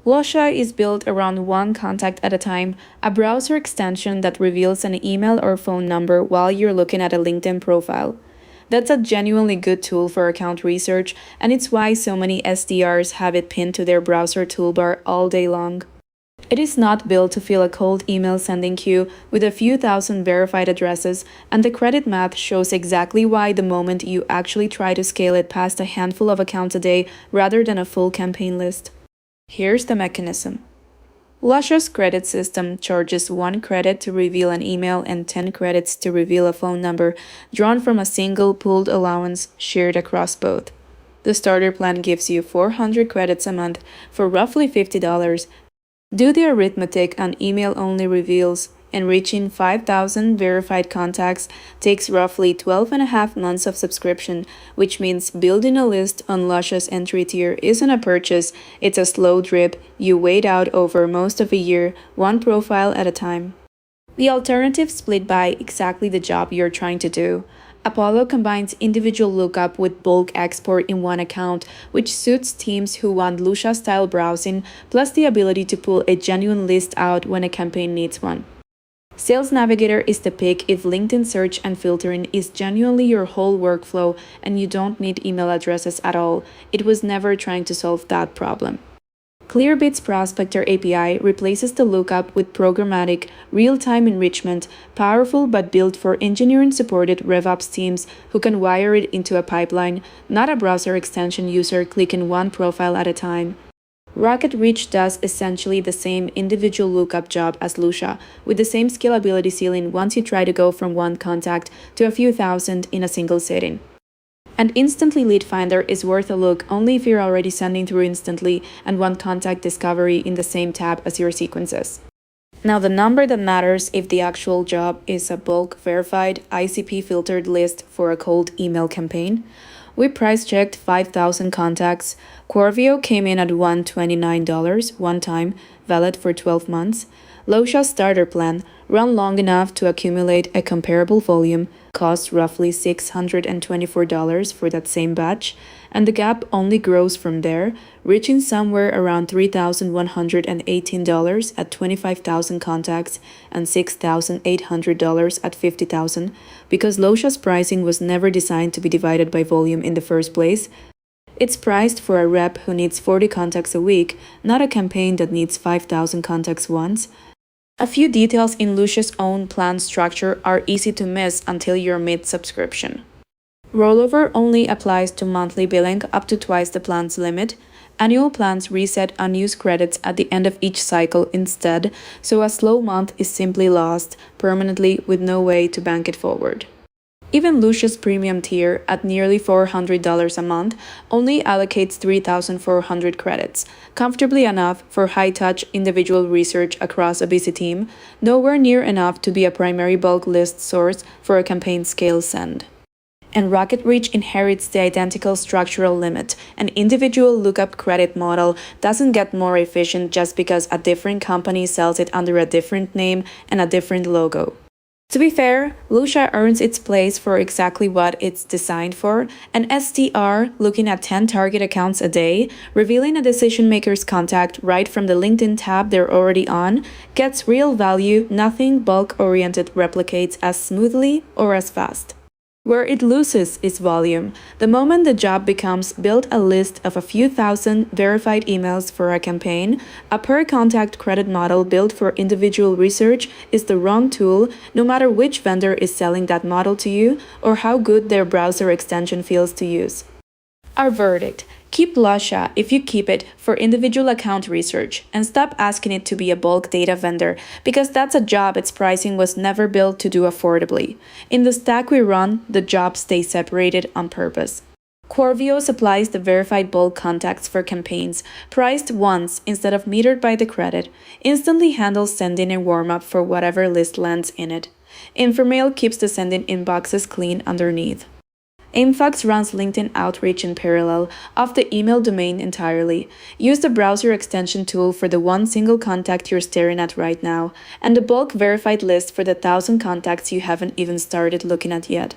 Lusha is built around one contact at a time, a browser extension that reveals an email or phone number while you're looking at a LinkedIn profile. That's a genuinely good tool for account research, and it's why so many SDRs have it pinned to their browser toolbar all day long. It is not built to fill a cold email sending queue with a few thousand verified addresses, and the credit math shows exactly why the moment you actually try to scale it past a handful of accounts a day rather than a full campaign list. Here's the mechanism. Lusha's credit system charges 1 credit to reveal an email and 10 credits to reveal a phone number, drawn from a single pooled allowance shared across both. The starter plan gives you 400 credits a month for roughly $50. Do the arithmetic on email-only reveals, and reaching 5,000 verified contacts takes roughly 12 and a half months of subscription, which means building a list on Lusha's entry tier isn't a purchase, it's a slow drip you wait out over most of a year, one profile at a time. The alternative split by exactly the job you're trying to do. Apollo combines individual lookup with bulk export in one account, which suits teams who want Lusha-style browsing, plus the ability to pull a genuine list out when a campaign needs one. Sales Navigator is the pick if LinkedIn search and filtering is genuinely your whole workflow and you don't need email addresses at all. It was never trying to solve that problem. Clearbit's Prospector API replaces the lookup with programmatic, real-time enrichment, powerful but built for engineering-supported RevOps teams who can wire it into a pipeline, not a browser extension user clicking one profile at a time. RocketReach does essentially the same individual lookup job as Lusha, with the same scalability ceiling once you try to go from one contact to a few thousand in a single sitting. And Instantly Lead Finder is worth a look only if you're already sending through Instantly and want contact discovery in the same tab as your sequences. Now, the number that matters if the actual job is a bulk verified ICP filtered list for a cold email campaign. We price checked 5,000 contacts. Quarvio came in at $129 one time, valid for 12 months. Lusha's starter plan, run long enough to accumulate a comparable volume, costs roughly $624 for that same batch, and the gap only grows from there, reaching somewhere around $3,118 at 25,000 contacts and $6,800 at 50,000, because Lusha's pricing was never designed to be divided by volume in the first place. It's priced for a rep who needs 40 contacts a week, not a campaign that needs 5,000 contacts once. A few details in Lusha's own plan structure are easy to miss until you're mid-subscription. Rollover only applies to monthly billing up to twice the plan's limit. Annual plans reset unused credits at the end of each cycle instead, so a slow month is simply lost permanently with no way to bank it forward. Even Lusha's premium tier, at nearly $400 a month, only allocates 3,400 credits, comfortably enough for high-touch individual research across a busy team, nowhere near enough to be a primary bulk list source for a campaign scale send. And RocketReach inherits the identical structural limit. An individual lookup credit model doesn't get more efficient just because a different company sells it under a different name and a different logo. To be fair, Lusha earns its place for exactly what it's designed for. An SDR looking at 10 target accounts a day, revealing a decision-maker's contact right from the LinkedIn tab they're already on, gets real value nothing bulk-oriented replicates as smoothly or as fast. Where it loses its volume, the moment the job becomes build a list of a few thousand verified emails for a campaign, a per-contact credit model built for individual research is the wrong tool, no matter which vendor is selling that model to you or how good their browser extension feels to use. Our verdict: keep Lusha if you keep it for individual account research, and stop asking it to be a bulk data vendor, because that's a job its pricing was never built to do affordably. In the stack we run, the jobs stay separated on purpose. Quarvio supplies the verified bulk contacts for campaigns, priced once instead of metered by the credit, instantly handles sending and warm-up for whatever list lands in it. Informail keeps the sending inboxes clean underneath. Aimfox runs LinkedIn outreach in parallel, off the email domain entirely. Use the browser extension tool for the one single contact you're staring at right now, and the bulk verified list for the 1,000 contacts you haven't even started looking at yet.